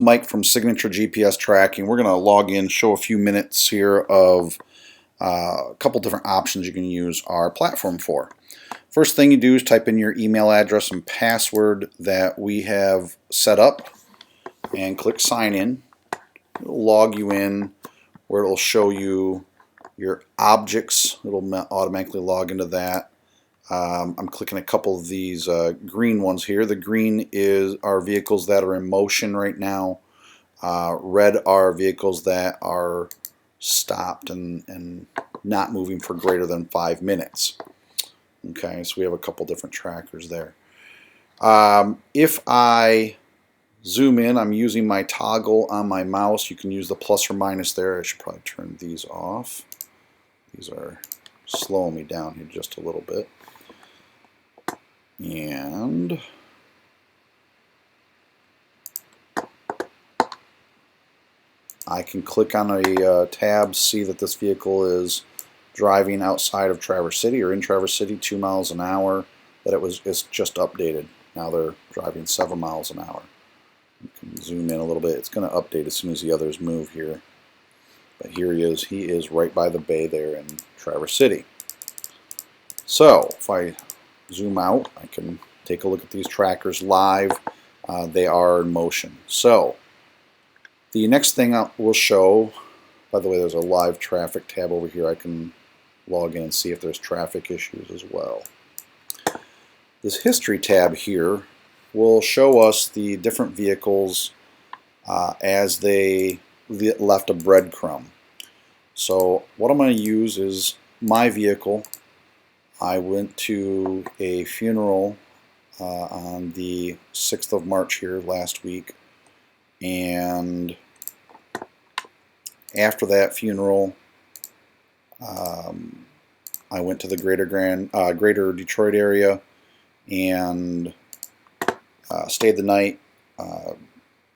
Mike from Signature GPS Tracking. We're going to log in, show a few minutes here of a couple different options you can use our platform for. First thing you do is type in your email address and password that we have set up and click sign in. It'll log you in where it'll show you your objects. It'll automatically log into that. I'm clicking a couple of these green ones here. The green is our vehicles that are in motion right now. Red are vehicles that are stopped and not moving for greater than 5 minutes. Okay, so we have a couple different trackers there. If I zoom in, I'm using my toggle on my mouse. You can use the plus or minus there. I should probably turn these off. These are slowing me down here just a little bit. And I can click on a tab, see that this vehicle is driving outside of Traverse City or in Traverse City 2 miles an hour, that it's just updated. Now they're driving 7 miles an hour. You can zoom in a little bit. It's going to update as soon as the others move here. But here he is. He is right by the bay there in Traverse City. So if I zoom out, I can take a look at these trackers live. They are in motion. So the next thing we'll show, by the way, there's a live traffic tab over here. I can log in and see if there's traffic issues as well. This history tab here will show us the different vehicles as they left a breadcrumb. So what I'm going to use is my vehicle. I went to a funeral on the 6th of March here last week, and after that funeral I went to the greater Detroit area and stayed the night,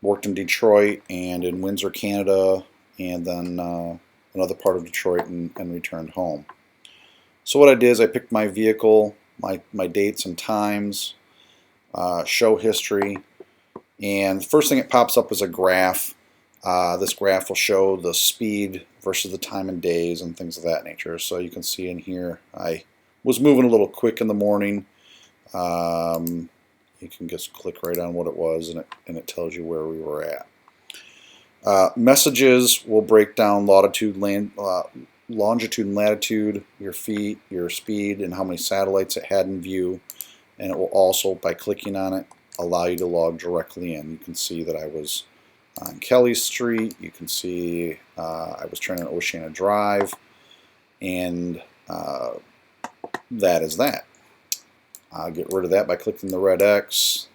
worked in Detroit and in Windsor, Canada, and then another part of Detroit, and returned home. So what I did is I picked my vehicle, my dates and times, show history, and the first thing that pops up is a graph. This graph will show the speed versus the time and days and things of that nature. So you can see in here I was moving a little quick in the morning. You can just click right on what it was, and it tells you where we were at. Messages will break down longitude and latitude, your feet, your speed, and how many satellites it had in view. And it will also, by clicking on it, allow you to log directly in. You can see that I was on Kelly Street. You can see I was turning Oceana Drive, and that is that. I'll get rid of that by clicking the red X.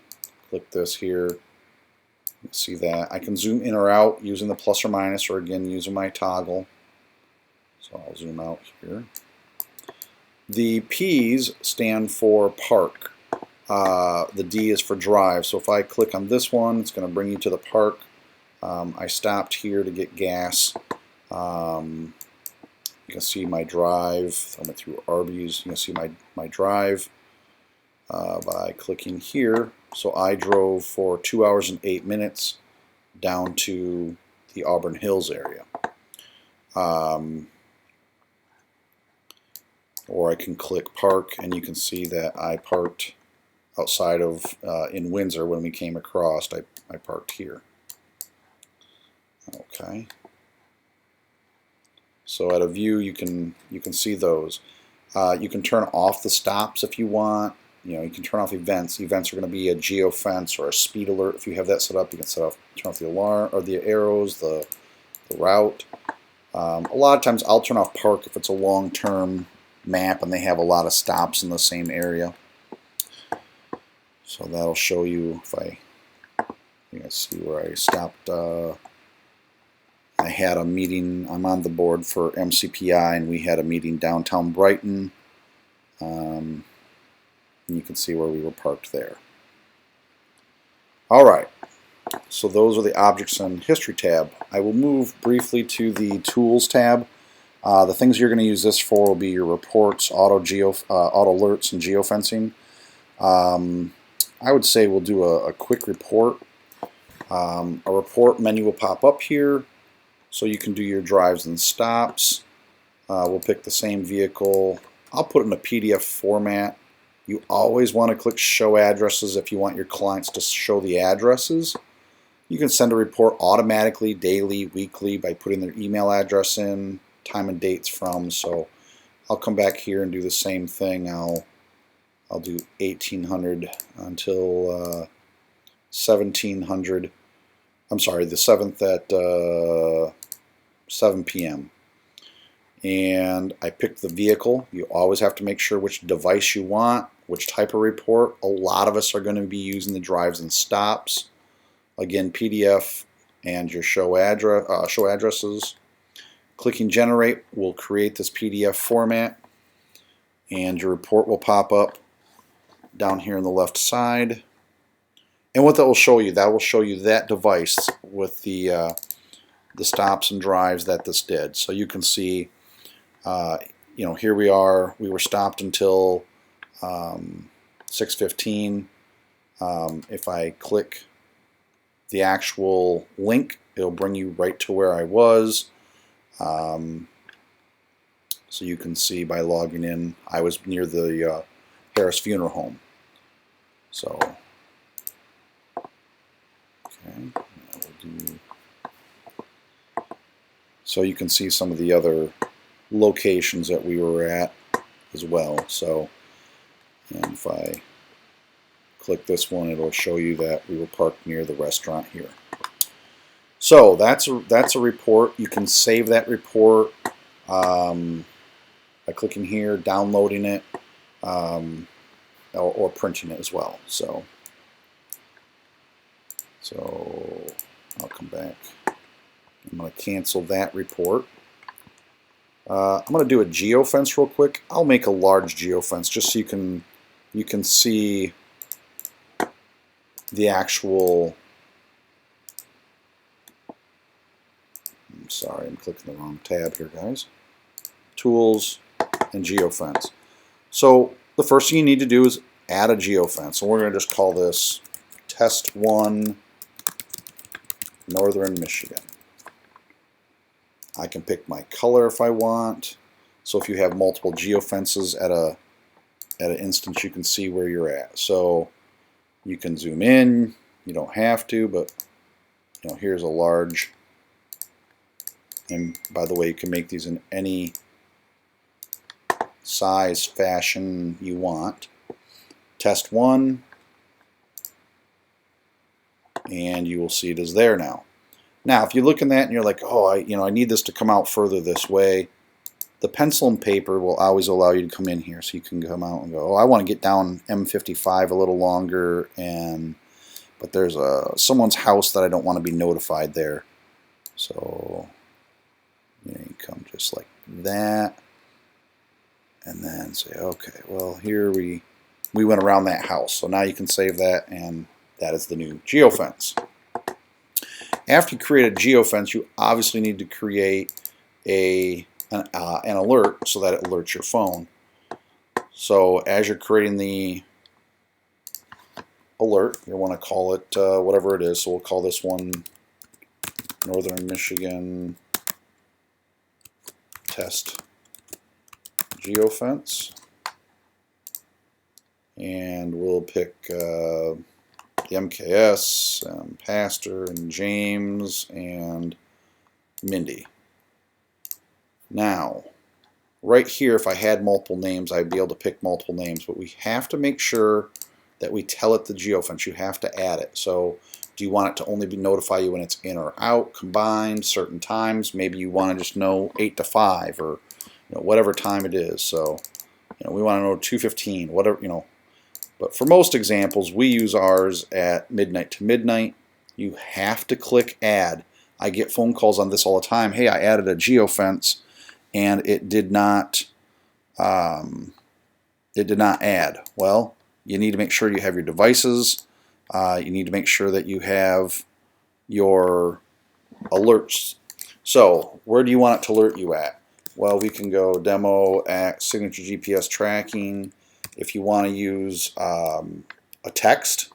Click this here. See that. I can zoom in or out using the plus or minus, or again using my toggle. So I'll zoom out here. The P's stand for park. The D is for drive. So if I click on this one, it's going to bring you to the park. I stopped here to get gas. You can see my drive. I went through Arby's. You can see my drive by clicking here. So I drove for 2 hours and 8 minutes down to the Auburn Hills area. Or I can click park, and you can see that I parked outside of in Windsor. When we came across, I parked here. Okay. So at a view, you can see those. You can turn off the stops if you want. You can turn off events. Events are going to be a GeoFence or a speed alert. If you have that set up, you can turn off the alarm or the arrows, the route. A lot of times I'll turn off park if it's a long-term map and they have a lot of stops in the same area. So that'll show you if I see where I stopped. I had a meeting. I'm on the board for MCPI, and we had a meeting downtown Brighton. And you can see where we were parked there. Alright, so those are the objects and history tab. I will move briefly to the tools tab. The things you're going to use this for will be your reports, auto alerts, and geofencing. I would say we'll do a quick report. A report menu will pop up here, so you can do your drives and stops. We'll pick the same vehicle. I'll put it in a PDF format. You always want to click show addresses if you want your clients to show the addresses. You can send a report automatically, daily, weekly, by putting their email address in, time and dates from. So I'll come back here and do the same thing. I'll do 1800 until 1700. I'm sorry, the 7th at 7 p.m. And I picked the vehicle. You always have to make sure which device you want, which type of report. A lot of us are going to be using the drives and stops. Again, PDF and your show addresses. Clicking generate will create this PDF format, and your report will pop up down here on the left side. And what that will show you that device with the stops and drives that this did. So you can see, here we are. We were stopped until 6:15. If I click the actual link, it'll bring you right to where I was. So you can see by logging in, I was near the Harris Funeral Home. So, okay, so you can see some of the other locations that we were at as well. So, and if I click this one, it'll show you that we were parked near the restaurant here. So that's a report. You can save that report by clicking here, downloading it, or printing it as well. So I'll come back. I'm going to cancel that report. I'm going to do a GeoFence real quick. I'll make a large GeoFence just so you can see the actual. I'm sorry, I'm clicking the wrong tab here, guys. Tools and GeoFence. So the first thing you need to do is add a GeoFence. So we're going to just call this Test 1 Northern Michigan. I can pick my color if I want. So if you have multiple geofences at an instance, you can see where you're at. So you can zoom in. You don't have to, but here's a large. And by the way, you can make these in any size, fashion you want. Test 1, and you will see it is there now. Now, if you look in that and you're like, oh, I need this to come out further this way, the pencil and paper will always allow you to come in here, so you can come out and go, oh, I want to get down M55 a little longer, but there's someone's house that I don't want to be notified there. So you come just like that, and then say, okay, well, here we went around that house. So now you can save that, and that is the new GeoFence. After you create a GeoFence, you obviously need to create an alert so that it alerts your phone. So as you're creating the alert, you want to call it whatever it is. So we'll call this one Northern Michigan Test GeoFence. And we'll pick the MKS, Pastor, and James, and Mindy. Now, right here, if I had multiple names, I'd be able to pick multiple names, but we have to make sure that we tell it the GeoFence. You have to add it. So do you want it to only notify you when it's in or out, combined, certain times? Maybe you want to just know 8 to 5 or whatever time it is. So we want to know 2:15, whatever, But for most examples, we use ours at midnight to midnight. You have to click add. I get phone calls on this all the time. Hey, I added a GeoFence and it did not add. Well, you need to make sure you have your devices. You need to make sure that you have your alerts. So where do you want it to alert you at? Well, we can go demo at signature GPS tracking. If you want to use a text,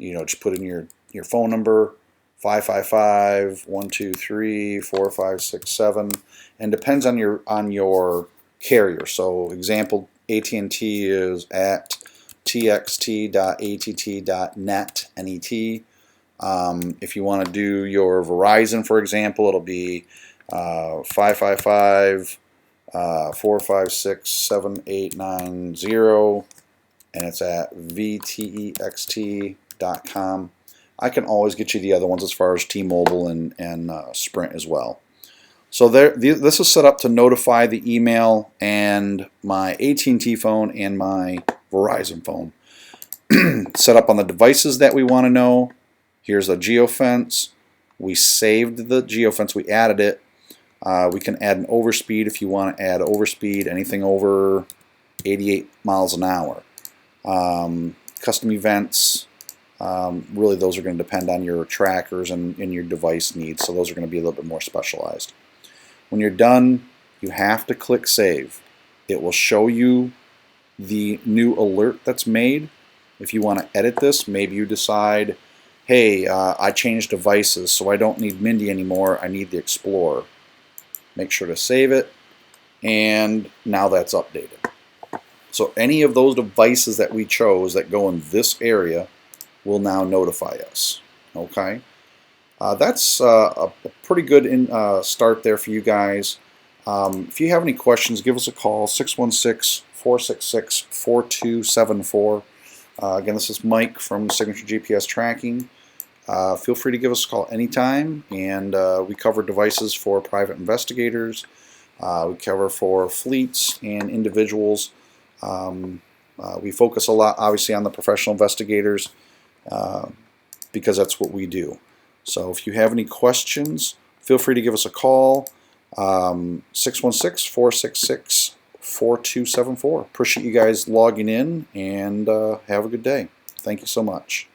just put in your phone number, 555, 1, 2, 3, 4, 5, 6, 7, and depends on your carrier. So example, AT&T is at txt.att.net, net. If you want to do your Verizon, for example, it'll be 555 4567890, and it's at vtext.com. I can always get you the other ones as far as T-Mobile and Sprint as well. So this is set up to notify the email and my AT&T phone and my Verizon phone. Set up on the devices that we want to know. Here's a GeoFence. We saved the GeoFence. We added it. We can add an overspeed if you want to add overspeed, anything over 88 miles an hour. Custom events, really those are going to depend on your trackers and your device needs, so those are going to be a little bit more specialized. When you're done, you have to click Save. It will show you the new alert that's made. If you want to edit this, maybe you decide, hey, I changed devices, so I don't need Mindy anymore, I need the Explorer. Make sure to save it, and now that's updated. So any of those devices that we chose that go in this area will now notify us. Okay, that's a pretty good start there for you guys. If you have any questions, give us a call, 616-466-4274. Again, this is Mike from Signature GPS Tracking. Feel free to give us a call anytime, and we cover devices for private investigators. We cover for fleets and individuals. We focus a lot, obviously, on the professional investigators because that's what we do. So if you have any questions, feel free to give us a call, 616-466-4274. Appreciate you guys logging in, and have a good day. Thank you so much.